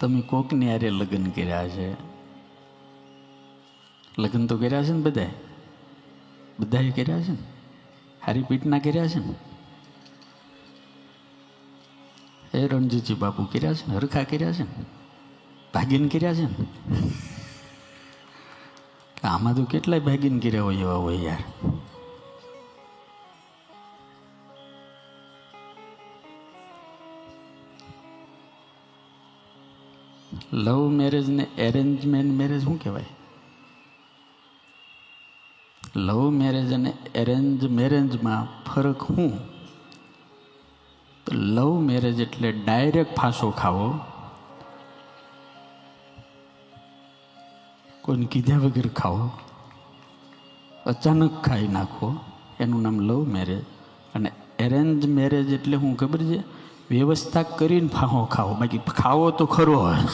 તમે કોકની હારે લગ્ન કર્યા છે, લગ્ન તો કર્યા છે ને બધાએ કર્યા છે ને, હારી પીઠના કર્યા છે ને, એ રણજીતજી બાપુ કર્યા છે ને, હરખા કર્યા છે ને, ભાગીન કર્યા છે ને. આમાં તો કેટલાય ભાગીન કર્યા હોય એવા હોય યાર. લવ મેરેજ ને એરેન્જમેન્ટ મેરેજ શું કહેવાય? લવ મેરેજ અને એરેન્જ મેરેજમાં ફરક શું? તો લવ મેરેજ એટલે ડાયરેક્ટ ફાંસો ખાવો, કોઈને કીધા વગર ખાવો, અચાનક ખાઈ નાખો, એનું નામ લવ મેરેજ. અને એરેન્જ મેરેજ એટલે શું ખબર છે? વ્યવસ્થા કરીને ફાંસો ખાવો, બાકી ખાવો તો ખરો હોય.